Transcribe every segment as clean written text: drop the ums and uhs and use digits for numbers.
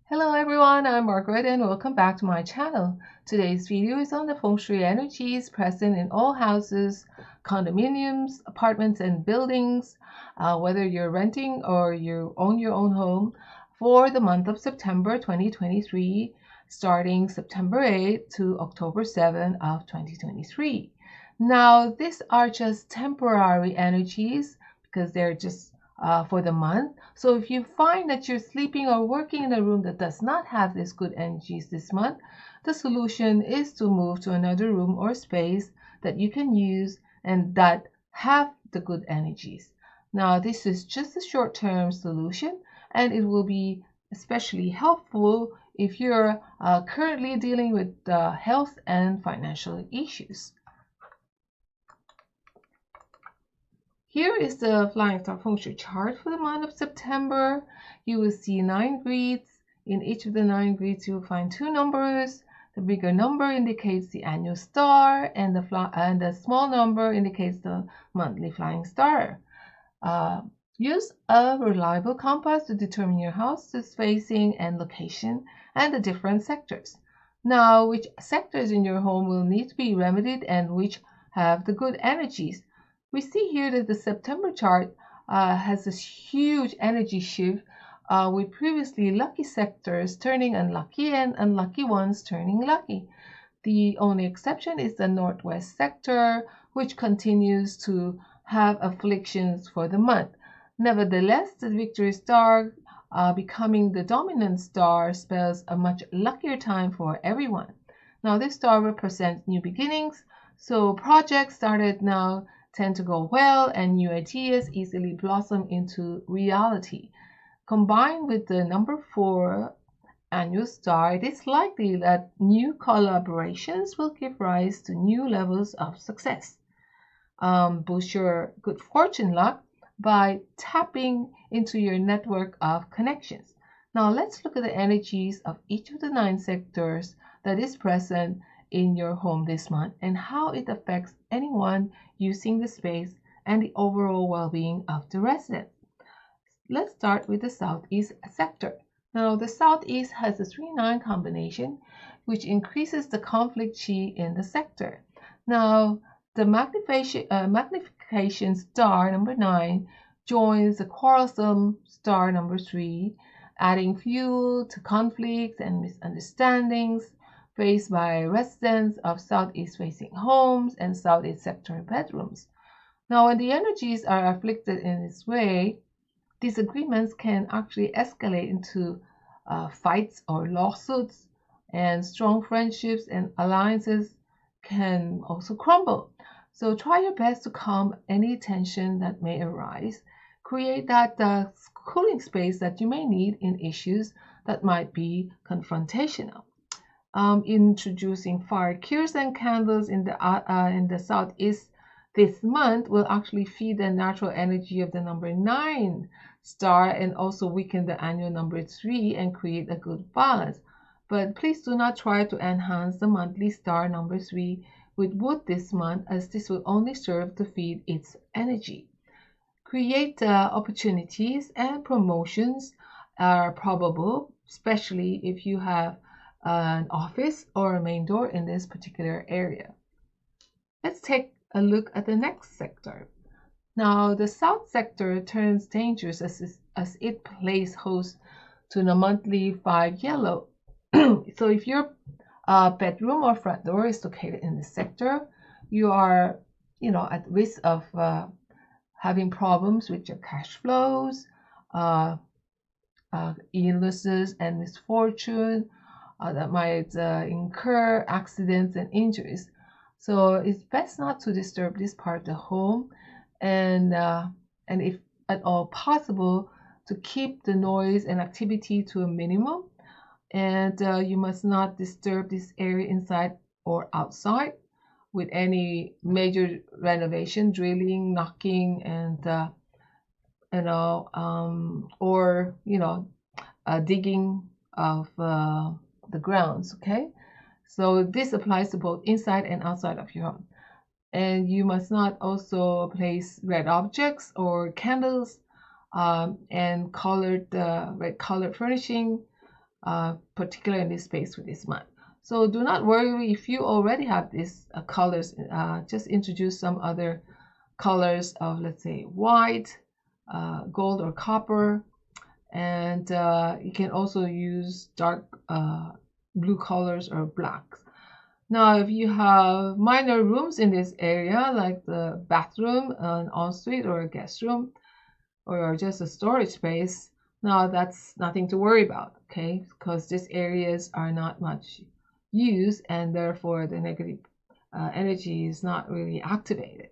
Hello everyone, I'm Margaret and welcome back to my channel. Today's video is on the Feng Shui energies present in all houses, condominiums, apartments and buildings, whether you're renting or you own your own home, for the month of September 2023, starting September 8th to October 7th of 2023. Now, these are just temporary energies because they're just for the month. So if you find that you're sleeping or working in a room that does not have these good energies this month, the solution is to move to another room or space that you can use and that have the good energies. Now, this is just a short-term solution and it will be especially helpful if you're currently dealing with health and financial issues. Here is the Flying Star Feng Shui chart for the month of September. You will see 9 grids. In each of the 9 grids, you will find 2 numbers. The bigger number indicates the annual star, and the small number indicates the monthly flying star. Use a reliable compass to determine your house's spacing and location and the different sectors. Now, which sectors in your home will need to be remedied and which have the good energies? We see here that the September chart has this huge energy shift with previously lucky sectors turning unlucky and unlucky ones turning lucky. The only exception is the Northwest sector, which continues to have afflictions for the month. Nevertheless, the victory star becoming the dominant star spells a much luckier time for everyone. Now, this star represents new beginnings, so projects started now tend to go well and new ideas easily blossom into reality. Combined with the number 4 annual star, it is likely that new collaborations will give rise to new levels of success. Boost your good fortune luck by tapping into your network of connections. Now let's look at the energies of each of the 9 sectors that is present in your home this month and how it affects anyone using the space and the overall well-being of the resident. Let's start with the Southeast sector. Now, the Southeast has a 3-9 combination, which increases the conflict chi in the sector. Now, the magnification star number 9 joins the quarrelsome star number 3, adding fuel to conflicts and misunderstandings faced by residents of southeast-facing homes and southeast sector bedrooms. Now, when the energies are afflicted in this way, disagreements can actually escalate into fights or lawsuits, and strong friendships and alliances can also crumble. So try your best to calm any tension that may arise. Create that cooling space that you may need in issues that might be confrontational. Introducing fire cures and candles in the southeast this month will actually feed the natural energy of the number 9 star and also weaken the annual number 3 and create a good balance. But please do not try to enhance the monthly star number 3 with wood this month, as this will only serve to feed its energy. Create opportunities and promotions are probable, especially if you have an office or a main door in this particular area. Let's take a look at the next sector. Now, the South sector turns dangerous as it plays host to the monthly 5 yellow. So if your bedroom or front door is located in this sector, you are, at risk of having problems with your cash flows, illnesses and misfortune that might incur accidents and injuries. So it's best not to disturb this part of the home, and if at all possible, to keep the noise and activity to a minimum. And you must not disturb this area inside or outside with any major renovation, drilling, knocking, and digging of the grounds. Okay, so this applies to both inside and outside of your home. And you must not also place red objects or candles and red colored furnishing particularly in this space for this month. So do not worry if you already have these colors. Just introduce some other colors of, let's say, white, gold, or copper. And you can also use dark blue colors or blacks. Now, if you have minor rooms in this area, like the bathroom, an ensuite, or a guest room, or just a storage space, now that's nothing to worry about, okay? Because these areas are not much used, and therefore the negative energy is not really activated.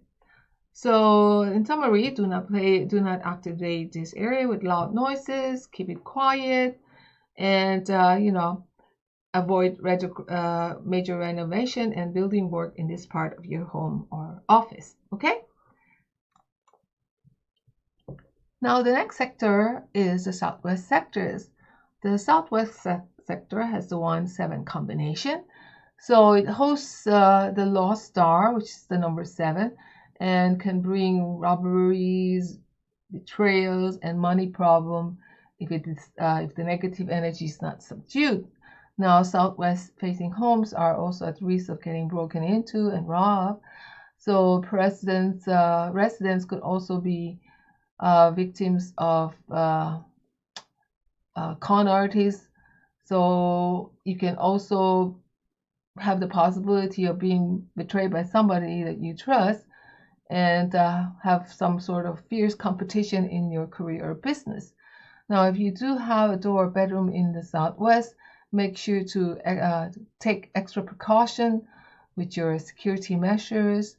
So in summary, do not activate this area with loud noises, keep it quiet, and avoid major renovation and building work in this part of your home or office, okay? Now the next sector is the southwest sectors. The southwest sector has the 1-7 combination. So it hosts the lost star, which is the number 7, and can bring robberies, betrayals, and money problem if the negative energy is not subdued. Now, southwest facing homes are also at risk of getting broken into and robbed. So residents could also be victims of con artists. So you can also have the possibility of being betrayed by somebody that you trust, and have some sort of fierce competition in your career or business. Now, if you do have a door or bedroom in the southwest, make sure to take extra precaution with your security measures.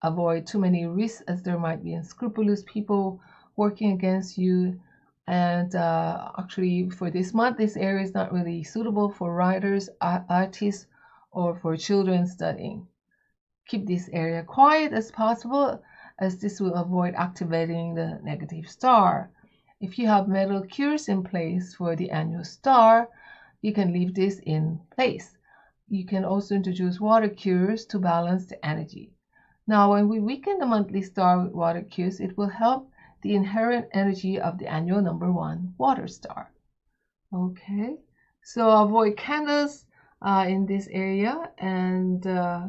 Avoid too many risks, as there might be unscrupulous people working against you. And actually, for this month, this area is not really suitable for writers, artists, or for children studying. Keep this area quiet as possible, as this will avoid activating the negative star. If you have metal cures in place for the annual star, you can leave this in place. You can also introduce water cures to balance the energy. Now, when we weaken the monthly star with water cures, it will help the inherent energy of the annual number 1 water star. Okay, so avoid candles in this area, and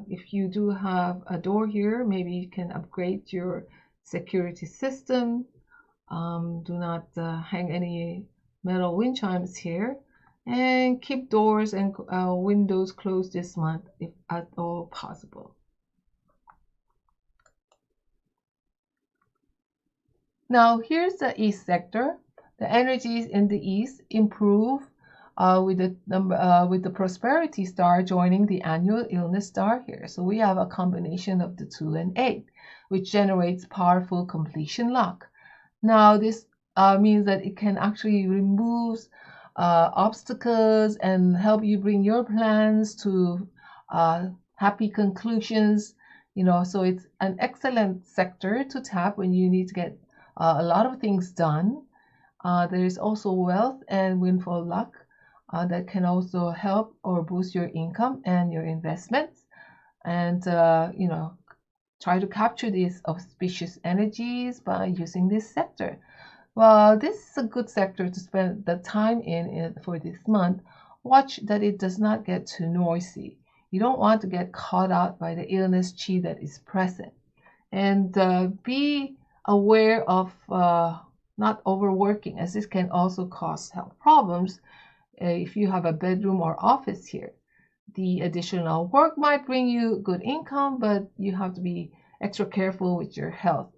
if you do have a door here, maybe you can upgrade your security system. Do not hang any metal wind chimes here, and keep doors and windows closed this month if at all possible. Now here's the east sector. The energies in the east improve with the prosperity star joining the annual illness star here. So we have a combination of the 2 and 8, which generates powerful completion luck. Now this means that it can actually remove obstacles and help you bring your plans to happy conclusions. So it's an excellent sector to tap when you need to get a lot of things done. There is also wealth and windfall luck that can also help or boost your income and your investments. And try to capture these auspicious energies by using this sector. Well, this is a good sector to spend the time in for this month. Watch that it does not get too noisy. You don't want to get caught out by the illness chi that is present. And be aware of not overworking, as this can also cause health problems if you have a bedroom or office here. The additional work might bring you good income, but you have to be extra careful with your health,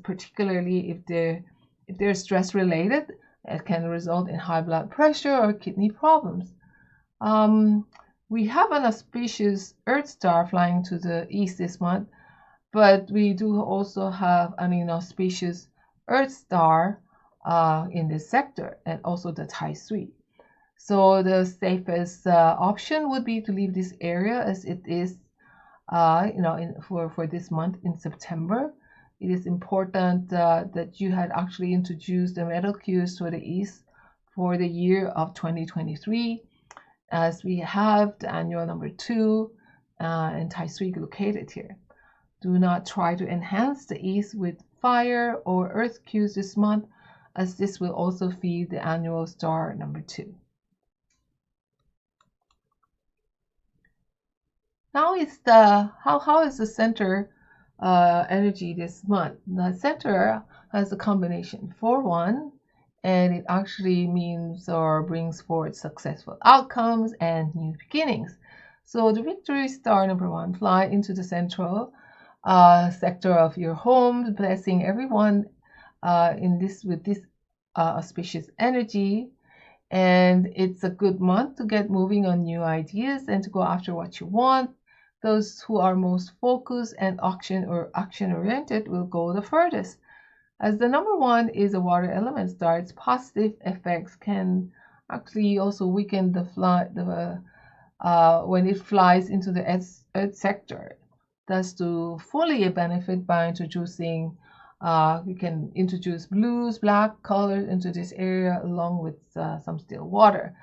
particularly if they're stress related. It can result in high blood pressure or kidney problems. We have an auspicious Earth star flying to the east this month, but we do also have an inauspicious Earth star in this sector, and also the Tai Sui. So the safest option would be to leave this area as it is, for this month in September. It is important that you had actually introduced the metal cues to the east for the year of 2023, as we have the annual number 2 and Tai Sui located here. Do not try to enhance the east with fire or earth cues this month, as this will also feed the annual star number 2. Now is the how is the center energy this month? The center has a combination 4-1, and it actually means or brings forth successful outcomes and new beginnings. So the victory star number 1 fly into the central sector of your home, blessing everyone in this with this auspicious energy. And it's a good month to get moving on new ideas and to go after what you want. Those who are most focused and action oriented will go the furthest. As the number 1 is a water element star, its positive effects can actually also weaken when it flies into the earth sector. Thus, to fully benefit by introducing, you can introduce blues, black colors into this area along with some still water.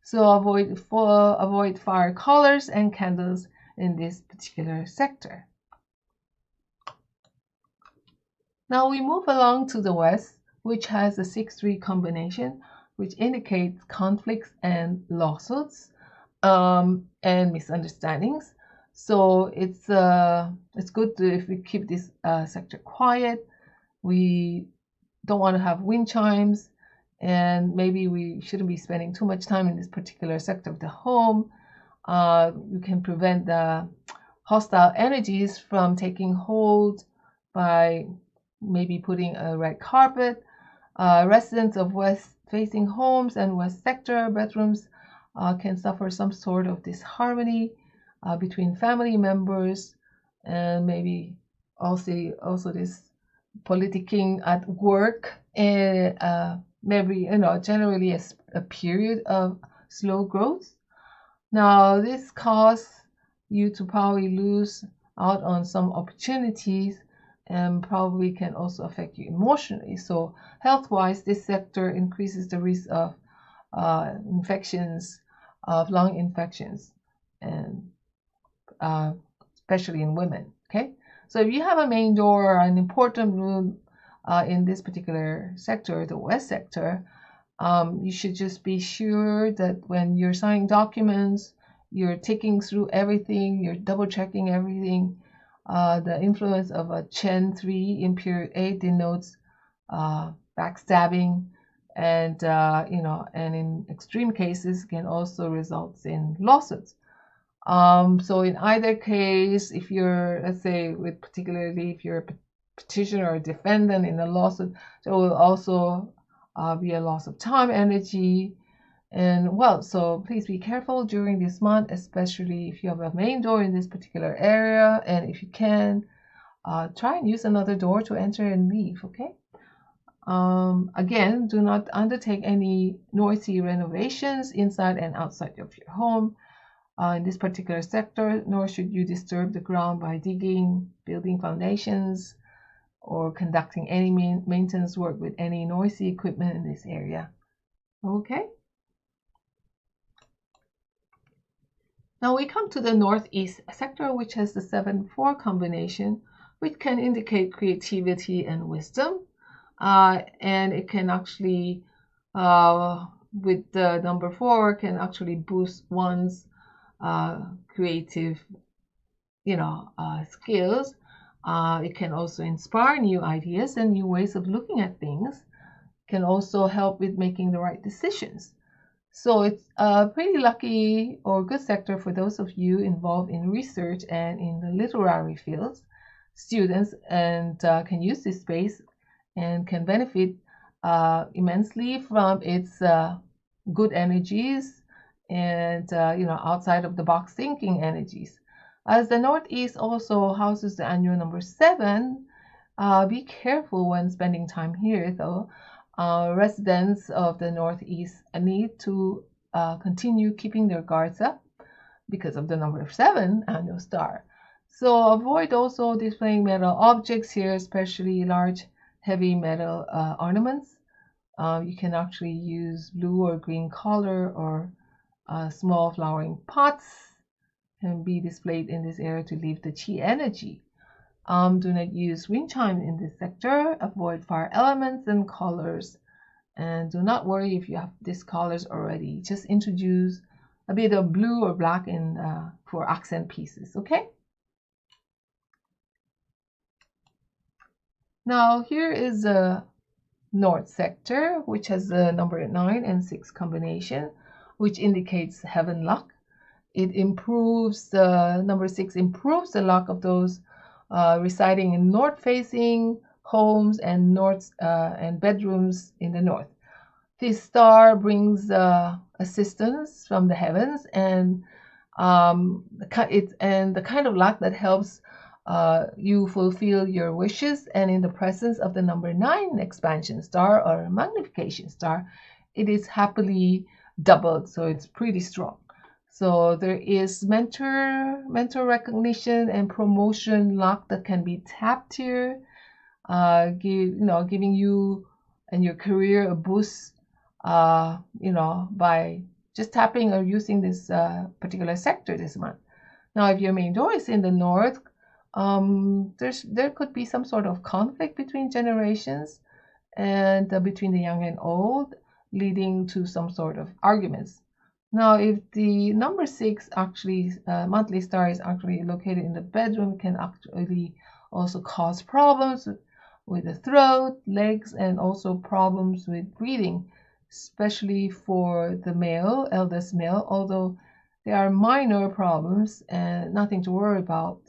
So avoid fire colors and candles in this particular sector. Now we move along to the west, which has a 6-3 combination, which indicates conflicts and lawsuits and misunderstandings. So it's good if we keep this sector quiet. We don't want to have wind chimes, and maybe we shouldn't be spending too much time in this particular sector of the home. You can prevent the hostile energies from taking hold by maybe putting a red carpet. Residents of west-facing homes and west sector bedrooms can suffer some sort of disharmony between family members, and maybe also this politicking at work, and maybe generally a period of slow growth. Now this causes you to probably lose out on some opportunities and probably can also affect you emotionally. So health-wise, this sector increases the risk of infections, of lung infections, and especially in women. Okay, so if you have a main door or an important room in this particular sector, the west sector, you should just be sure that when you're signing documents, you're ticking through everything, you're double checking everything. The influence of a Chen 3 in period 8 denotes backstabbing, and and in extreme cases can also result in lawsuits. So in either case, if you're, let's say, particularly if you're a petitioner or defendant in a lawsuit, there will also be a loss of time, energy, and well, so please be careful during this month, especially if you have a main door in this particular area, and if you can, try and use another door to enter and leave. Okay. Again, do not undertake any noisy renovations inside and outside of your home in this particular sector, nor should you disturb the ground by digging, building foundations, or conducting any maintenance work with any noisy equipment in this area. Okay. Now we come to the northeast sector, which has the 7-4 combination, which can indicate creativity and wisdom. And it can actually, with the number 4, can actually boost one's creative, skills. It can also inspire new ideas and new ways of looking at things. It can also help with making the right decisions. So it's a pretty lucky or good sector for those of you involved in research and in the literary fields. Students and can use this space and can benefit immensely from its good energies and outside of the box thinking energies. As the northeast also houses the annual number 7, be careful when spending time here, though. Residents of the northeast need to continue keeping their guards up because of the number 7 annual star. So avoid also displaying metal objects here, especially large heavy metal ornaments. You can actually use blue or green color, or small flowering pots can be displayed in this area to leave the chi energy. Do not use wind chime in this sector. Avoid fire elements and colors. And do not worry if you have these colors already. Just introduce a bit of blue or black in for accent pieces. Okay. Now here is the North sector, which has the number 9 and 6 combination, which indicates heaven luck. It improves number 6 improves the luck of those residing in north-facing homes and and bedrooms in the north. This star brings assistance from the heavens, and the kind of luck that helps you fulfill your wishes. And in the presence of the number 9 expansion star or magnification star, it is happily doubled, so it's pretty strong. So there is mentor recognition and promotion luck that can be tapped here, giving you and your career a boost, by just tapping or using this particular sector this month. Now, if your main door is in the north, there could be some sort of conflict between generations and between the young and old, leading to some sort of arguments. Now, if the number 6 actually monthly star is actually located in the bedroom, it can actually also cause problems with the throat, legs, and also problems with breathing, especially for the male, eldest male, although there are minor problems and nothing to worry about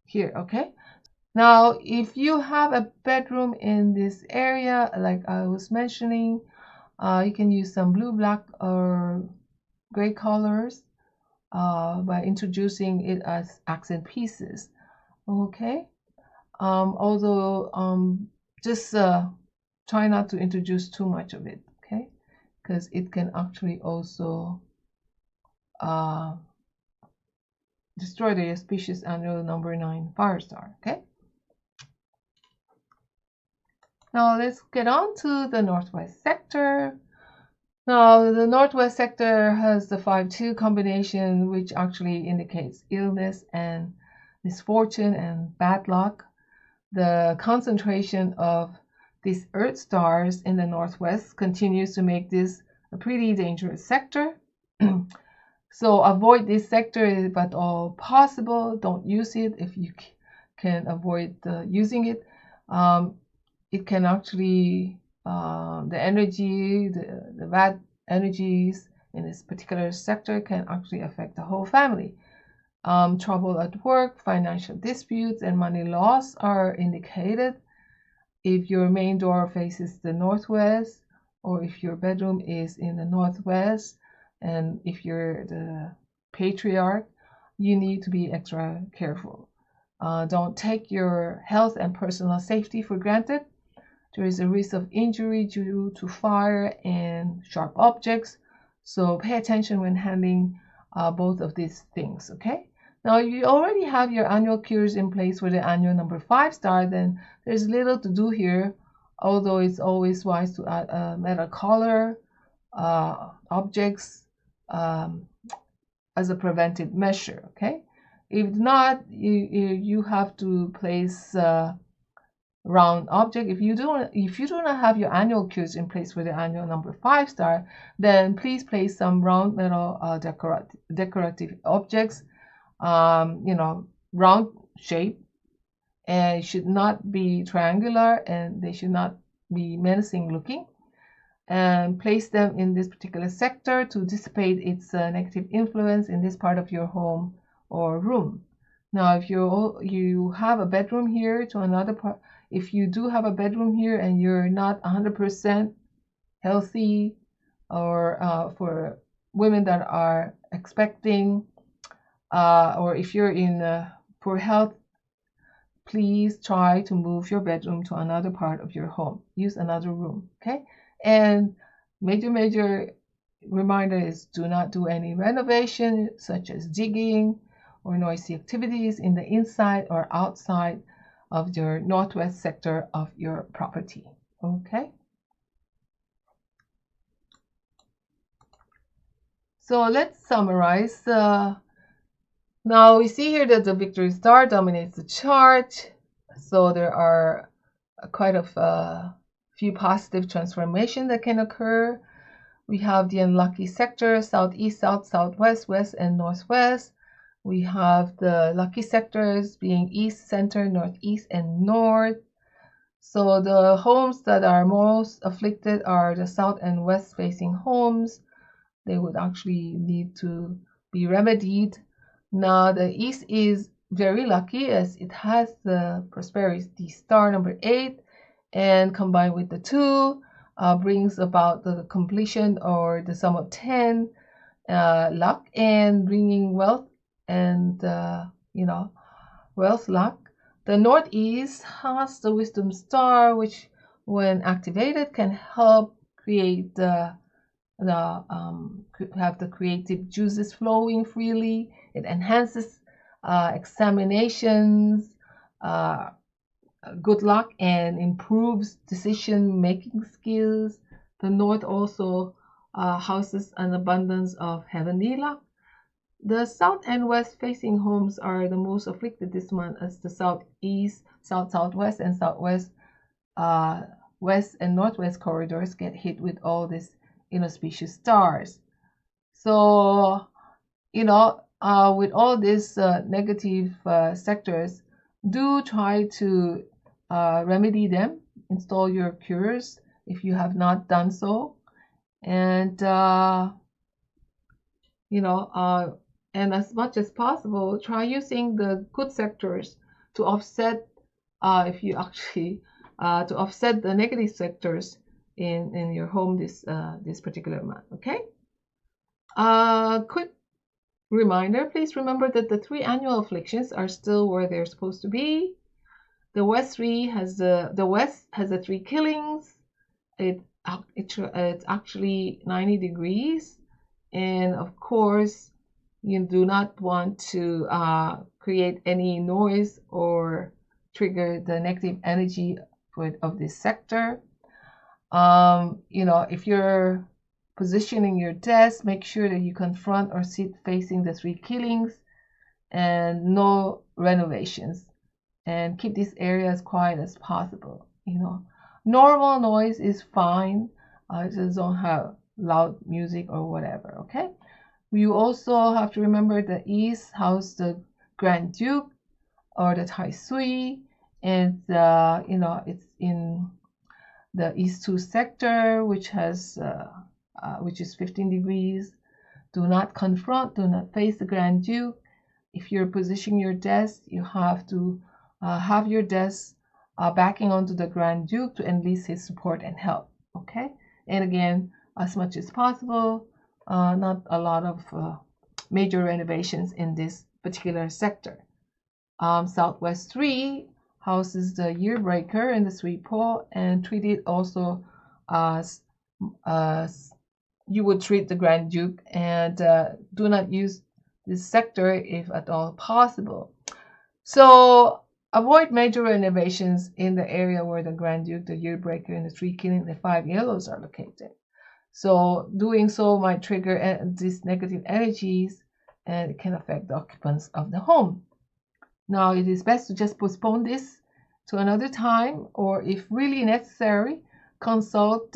here. Okay. Now, if you have a bedroom in this area, like I was mentioning, you can use some blue, black, or gray colors by introducing it as accent pieces. Okay. Although just try not to introduce too much of it. Okay, because it can actually also destroy the auspicious annual number 9 fire star. Okay. Now let's get on to the northwest sector. Now the northwest sector has the 5-2 combination, which actually indicates illness and misfortune and bad luck. The concentration of these earth stars in the northwest continues to make this a pretty dangerous sector. So avoid this sector if at all possible. Don't use it if you can avoid using it. It can actually, the energy, the bad energies in this particular sector can actually affect the whole family. Trouble at work, financial disputes, and money loss are indicated. If your main door faces the northwest, or if your bedroom is in the northwest, and if you're the patriarch, you need to be extra careful. Don't take your health and personal safety for granted. There is a risk of injury due to fire and sharp objects, so pay attention when handling both of these things. Okay. Now, if you already have your annual cures in place for the annual number 5 star, then there's little to do here, although it's always wise to add a metal collar, objects as a preventive measure. Okay. If not, you have to place round object. If you do not have your annual cures in place for the annual number 5 star, then please place some round metal decorative objects, round shape, and it should not be triangular, and they should not be menacing looking, and place them in this particular sector to dissipate its negative influence in this part of your home or room. Now, if you have a bedroom here to another part, if you do have a bedroom here and you're not 100% healthy, or for women that are expecting, or if you're in poor health, please try to move your bedroom to another part of your home. Use another room. Okay. And major reminder is, do not do any renovation such as digging or noisy activities in the inside or outside of your northwest sector of your property. Okay. So let's summarize. Now we see here that the victory star dominates the chart. So there are quite a few positive transformations that can occur. We have the unlucky sectors, southeast, south, southwest, west, and northwest. We have the lucky sectors being east, center, northeast, and north. So the homes that are most afflicted are the south and west facing homes. They would actually need to be remedied. Now the east is very lucky as it has the prosperity star number 8, and combined with the 2 brings about the completion or the sum of 10 luck and bringing wealth and wealth luck. The northeast has the wisdom star, which when activated can help create have the creative juices flowing freely. It enhances examinations, good luck, and improves decision making skills. The north also houses an abundance of heavenly luck. The south and west facing homes are the most afflicted this month, as the southeast, southwest, and southwest, west and northwest corridors get hit with all these inauspicious stars. So, with all these negative sectors, do try to remedy them, install your cures if you have not done so, and and as much as possible, try using the good sectors to offset, if you actually, to offset the negative sectors in your home this particular month. Okay. Quick reminder: please remember that the 3 annual afflictions are still where they're supposed to be. The west has the 3 killings. It's actually 90 degrees, and of course you do not want to create any noise or trigger the negative energy of this sector. If you're positioning your desk, make sure that you confront or sit facing the 3 killings, and no renovations, and keep this area as quiet as possible. Normal noise is fine, just don't have loud music or whatever. Okay. You also have to remember the east house the Grand Duke or the Tai Sui, and it's in the East 2 sector, which is 15 degrees. Do not confront, do not face the Grand Duke. If you're positioning your desk, you have to have your desk backing onto the Grand Duke to enlist his support and help. Okay. And again, as much as possible, not a lot of major renovations in this particular sector. Southwest 3 houses the year breaker in the sweet pole, and treat it also as you would treat the Grand Duke, and do not use this sector if at all possible. So avoid major renovations in the area where the Grand Duke, the year breaker, and the 3 killing, the 5 yellows are located. So doing so might trigger these negative energies, and it can affect the occupants of the home. Now, it is best to just postpone this to another time, or if really necessary, consult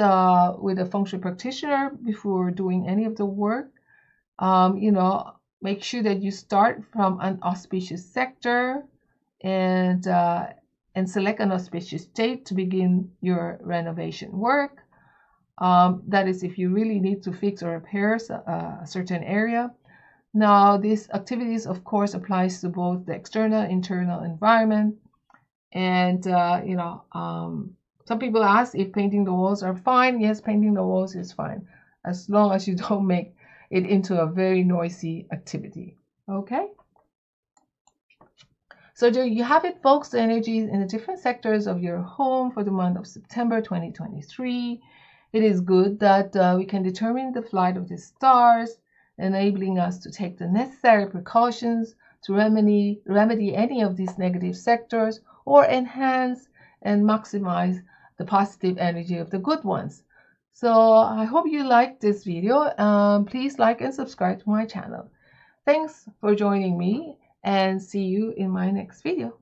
with a Feng Shui practitioner before doing any of the work. Make sure that you start from an auspicious sector, and select an auspicious date to begin your renovation work. That is if you really need to fix or repair a certain area. Now, these activities, of course, applies to both the external and internal environment. And, some people ask if painting the walls are fine. Yes, painting the walls is fine, as long as you don't make it into a very noisy activity. Okay? So there you have it, folks, the energies in the different sectors of your home for the month of September 2023. It is good that we can determine the flight of the stars, enabling us to take the necessary precautions to remedy any of these negative sectors, or enhance and maximize the positive energy of the good ones. So I hope you liked this video. Please like and subscribe to my channel. Thanks for joining me, and see you in my next video.